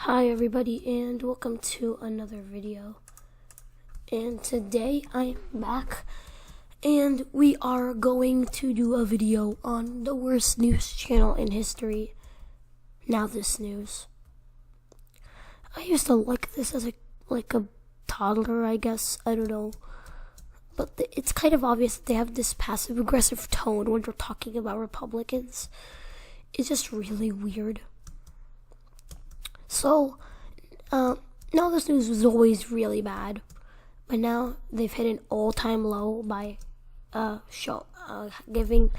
Hi everybody and welcome to another video, and today I am back and we are going to do a video on the worst news channel in history, NowThisNews. I used to like this as a toddler, I guess, I don't know, but it's kind of obvious that they have this passive aggressive tone when they're talking about Republicans. It's just really weird. So, NowThisNews was always really bad, but now they've hit an all-time low by giving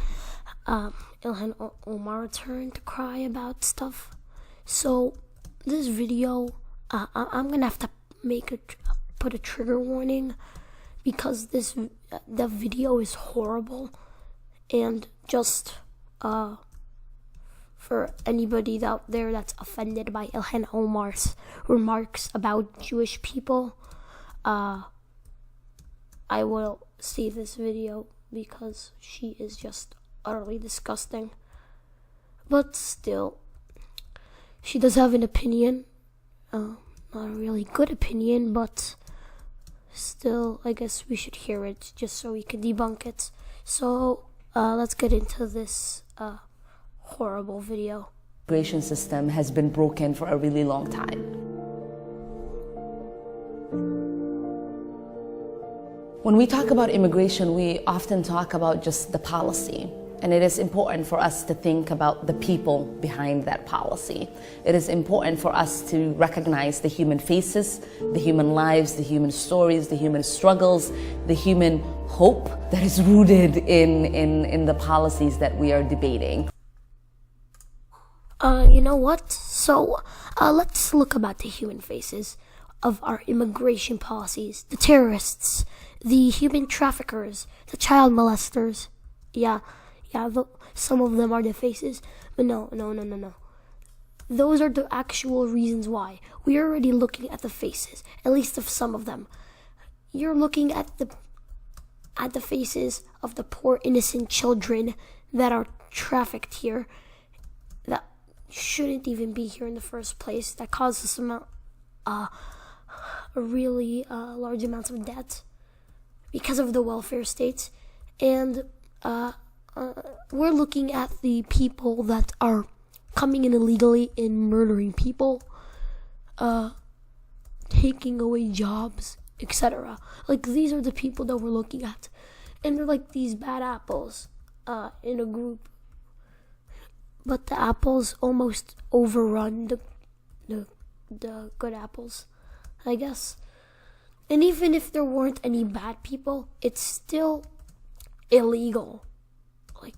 Ilhan Omar a turn to cry about stuff. So, this video, I'm gonna have to put a trigger warning because the video is horrible, and just for anybody out there that's offended by Ilhan Omar's remarks about Jewish people, I will see this video because she is just utterly disgusting. But still, she does have an opinion, not a really good opinion, but still, I guess we should hear it just so we can debunk it. So, let's get into this horrible video. The immigration system has been broken for a really long time. When we talk about immigration, we often talk about just the policy, and it is important for us to think about the people behind that policy. It is important for us to recognize the human faces, the human lives, the human stories, the human struggles, the human hope that is rooted in the policies that we are debating. You know what? So, let's look about the human faces of our immigration policies. The terrorists, the human traffickers, the child molesters. Yeah, some of them are the faces, but no. Those are the actual reasons why. We are already looking at the faces, at least of some of them. You're looking at the faces of the poor innocent children that are trafficked here, that shouldn't even be here in the first place, that causes really large amounts of debt because of the welfare state. And we're looking at the people that are coming in illegally and murdering people, taking away jobs, etc. Like, these are the people that we're looking at, and they're like these bad apples in a group. But the apples almost overrun the good apples, I guess. And even if there weren't any bad people, it's still illegal. Like,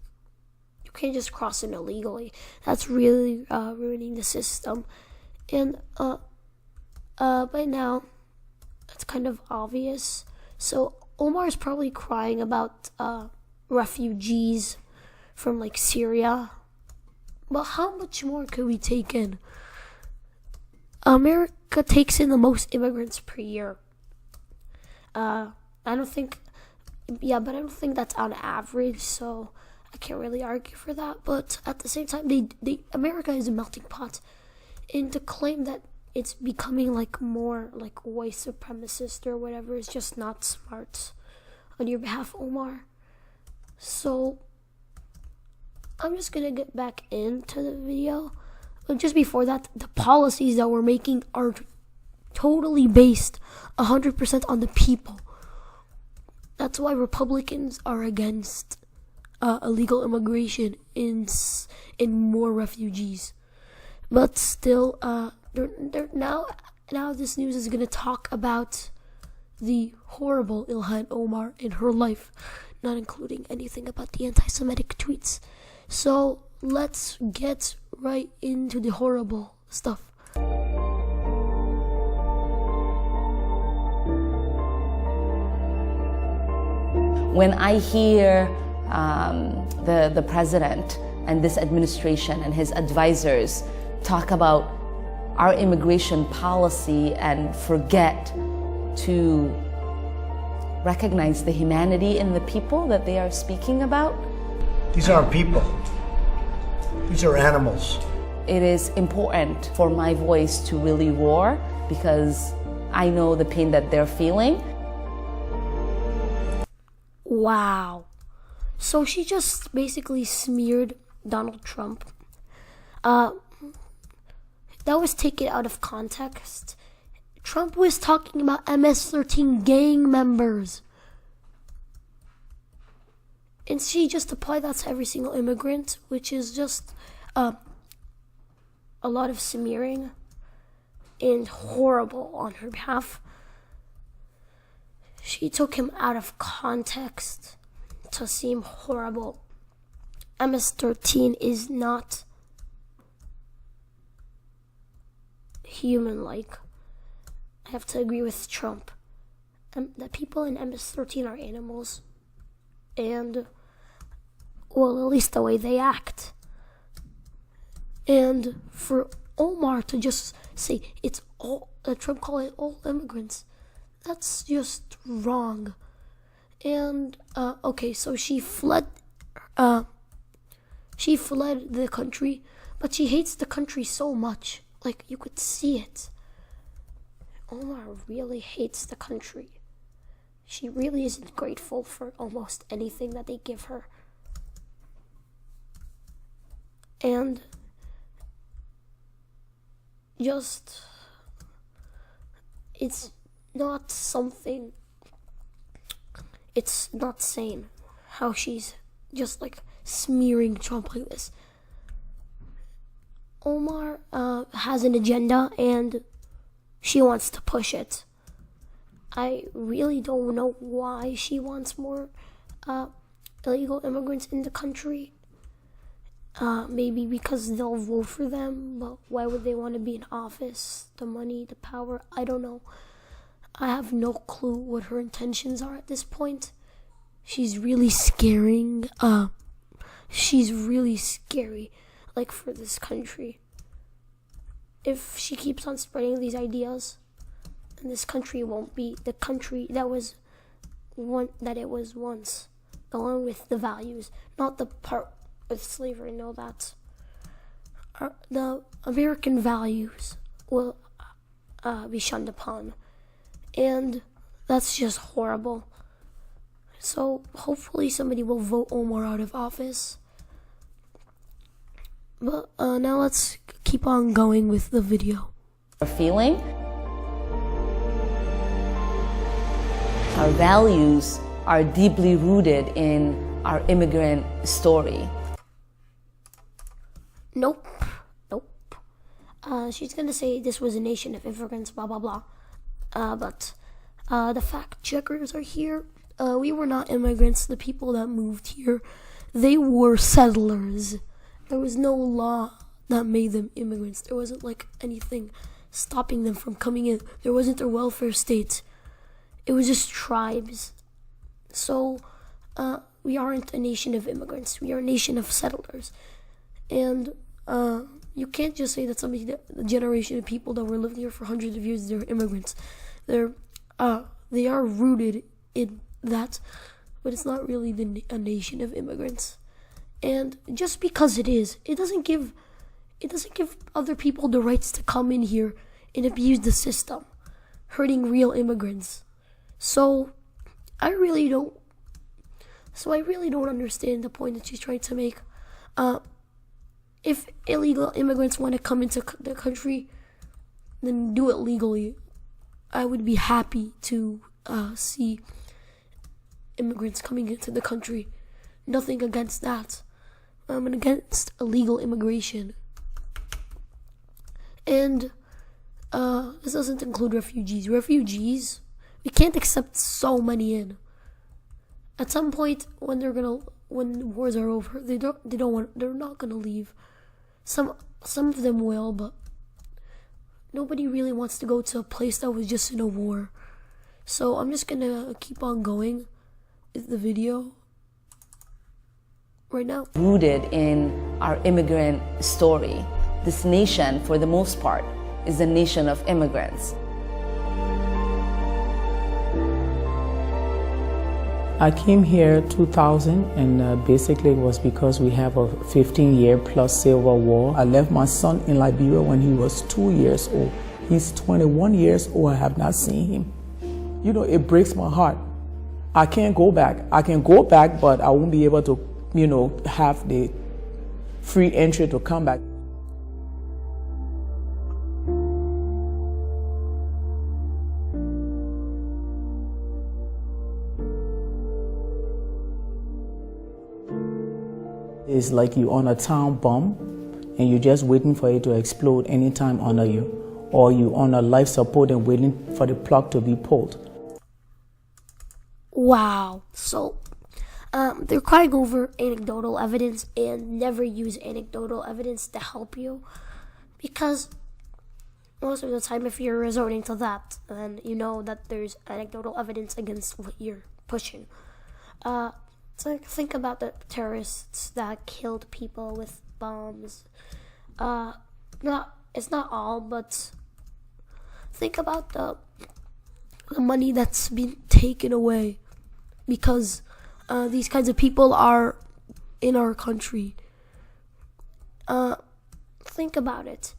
you can't just cross in illegally. That's really ruining the system. And by now, it's kind of obvious. So Omar's probably crying about refugees from like Syria. But how much more could we take in? America takes in the most immigrants per year. I don't think that's on average, so I can't really argue for that. But at the same time, America is a melting pot, and to claim that it's becoming like more like white supremacist or whatever is just not smart on your behalf, Omar. So I'm just gonna get back into the video. But just before that, the policies that we're making are totally based 100% on the people. That's why Republicans are against illegal immigration in more refugees. But still, now this news is gonna talk about the horrible Ilhan Omar in her life, not including anything about the anti-Semitic tweets. So let's get right into the horrible stuff. When I hear the president and this administration and his advisors talk about our immigration policy and forget to recognize the humanity in the people that they are speaking about, these aren't people. These are animals. it is important for my voice to really roar because I know the pain that they're feeling. Wow. So she just basically smeared Donald Trump. That was taken out of context. Trump was talking about MS-13 gang members. And she just applied that to every single immigrant, which is just a lot of smearing and horrible on her behalf. She took him out of context to seem horrible. MS-13 is not human-like. I have to agree with Trump. The people in MS-13 are animals. And, well, at least the way they act. And for Omar to just say it's all, Trump called it all immigrants, that's just wrong. And, okay, so she fled the country, but she hates the country so much. Like, you could see it. Omar really hates the country. She really isn't grateful for almost anything that they give her. And just, it's not sane how she's just like smearing Trump like this. Omar has an agenda and she wants to push it. I really don't know why she wants more illegal immigrants in the country. Maybe because they'll vote for them, but why would they want to be in office? The money, the power, I don't know. I have no clue what her intentions are at this point. She's really scaring. She's really scary, like, for this country. If she keeps on spreading these ideas, then this country won't be the country that it was once, along with the values, not the part with slavery. No, that's the American values will be shunned upon, and that's just horrible. So hopefully somebody will vote Omar out of office. But now let's keep on going with the video. Feeling. Our values are deeply rooted in our immigrant story. Nope. She's gonna say this was a nation of immigrants, blah blah blah. But the fact checkers are here. We were not immigrants. The people that moved here, they were settlers. There was no law that made them immigrants. There wasn't like anything stopping them from coming in. There wasn't a welfare state. It was just tribes. So we aren't a nation of immigrants. We are a nation of settlers. And you can't just say that the generation of people that were living here for hundreds of years, they're immigrants. They are rooted in that, but it's not really a nation of immigrants. And just because it doesn't give other people the rights to come in here and abuse the system, hurting real immigrants. So I really don't understand the point that she's trying to make. If illegal immigrants want to come into the country, then do it legally. I would be happy to see immigrants coming into the country. Nothing against that. I'm against illegal immigration. And this doesn't include refugees. Refugees, we can't accept so many in. At some point, when wars are over, they're not gonna leave. Some of them will, but nobody really wants to go to a place that was just in a war. So I'm just gonna keep on going with the video right now. Rooted in our immigrant story. This nation, for the most part, is a nation of immigrants. I came here 2000 and basically it was because we have a 15-year plus civil war. I left my son in Liberia when he was 2 years old. He's 21 years old. I have not seen him. You know, it breaks my heart. I can't go back. I can go back, but I won't be able to, you know, have the free entry to come back. It's like you're on a town bomb and you're just waiting for it to explode anytime under you, or you're on a life support and waiting for the plug to be pulled. Wow. So they're crying over anecdotal evidence, and never use anecdotal evidence to help you, because most of the time if you're resorting to that, then you know that there's anecdotal evidence against what you're pushing. So think about the terrorists that killed people with bombs. It's not all, but think about the money that's been taken away because these kinds of people are in our country. Think about it.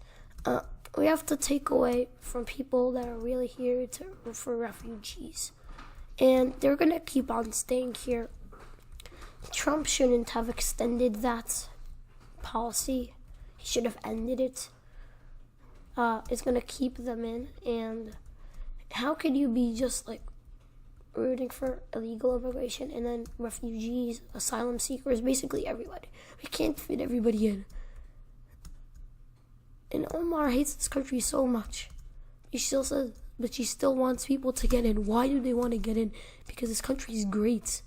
We have to take away from people that are really here for refugees, and they're gonna keep on staying here. Trump shouldn't have extended that policy. He should have ended it. It's gonna keep them in, and how could you be just like rooting for illegal immigration and then refugees, asylum seekers, basically everybody? We can't fit everybody in. And Omar hates this country so much. He still says, but she still wants people to get in. Why do they want to get in? Because this country is great.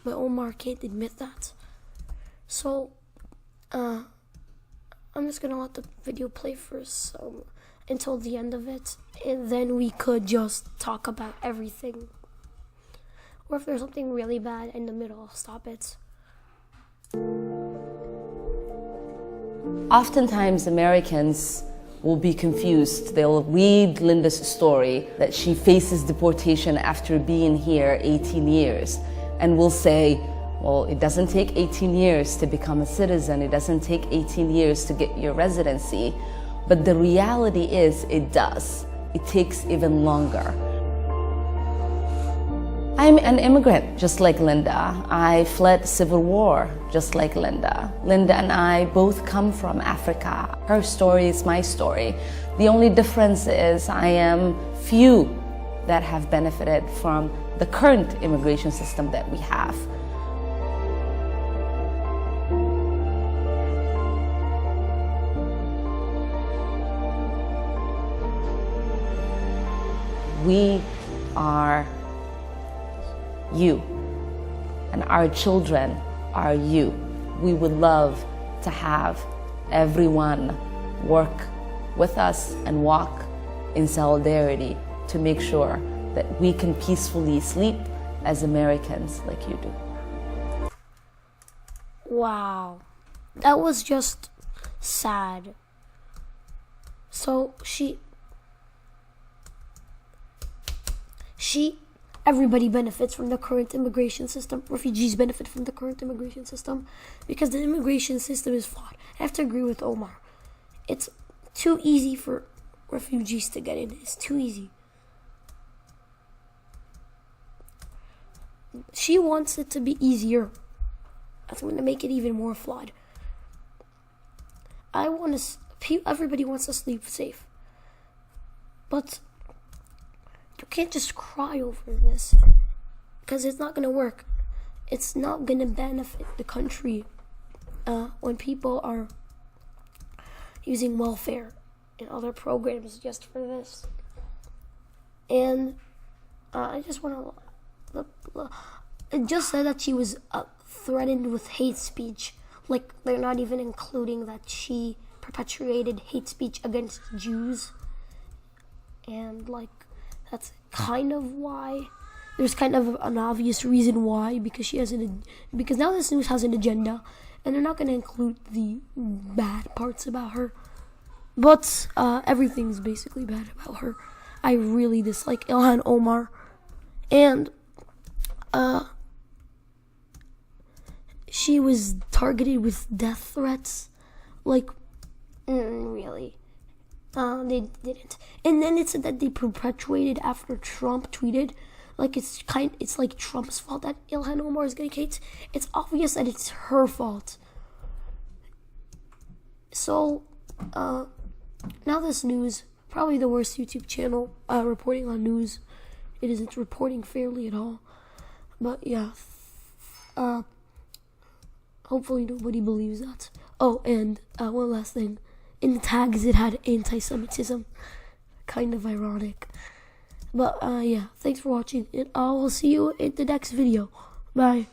But Omar can't admit that. So, I'm just gonna let the video play first until the end of it, and then we could just talk about everything. Or if there's something really bad in the middle, I'll stop it. Oftentimes, Americans will be confused. They'll read Linda's story that she faces deportation after being here 18 years. And will say, well, it doesn't take 18 years to become a citizen. It doesn't take 18 years to get your residency. But the reality is it does. It takes even longer. I'm an immigrant, just like Linda. I fled civil war, just like Linda. Linda and I both come from Africa. Her story is my story. The only difference is I am few that have benefited from the current immigration system that we have. We are you, and our children are you. We would love to have everyone work with us and walk in solidarity to make sure that we can peacefully sleep as Americans like you do. Wow, that was just sad. So everybody benefits from the current immigration system. Refugees benefit from the current immigration system because the immigration system is flawed. I have to agree with Omar. It's too easy for refugees to get in. It's too easy. She wants it to be easier. That's going to make it even more flawed. Everybody wants to sleep safe. But you can't just cry over this, because it's not going to work. It's not going to benefit the country when people are using welfare and other programs just for this. And I just want to... It just said that she was threatened with hate speech. Like, they're not even including that she perpetuated hate speech against Jews. And, like, that's kind of why. There's kind of an obvious reason why, because because NowThisNews has an agenda, and they're not going to include the bad parts about her. But everything's basically bad about her. I really dislike Ilhan Omar. And she was targeted with death threats. Like, really. They didn't. And then it said that they perpetuated after Trump tweeted. Like, it's like Trump's fault that Ilhan Omar is getting hate. It's obvious that it's her fault. So, NowThisNews, probably the worst YouTube channel reporting on news. It isn't reporting fairly at all. But yeah, hopefully nobody believes that. Oh, and one last thing. In the tags, it had anti-Semitism. Kind of ironic. But yeah, thanks for watching. And I will see you in the next video. Bye.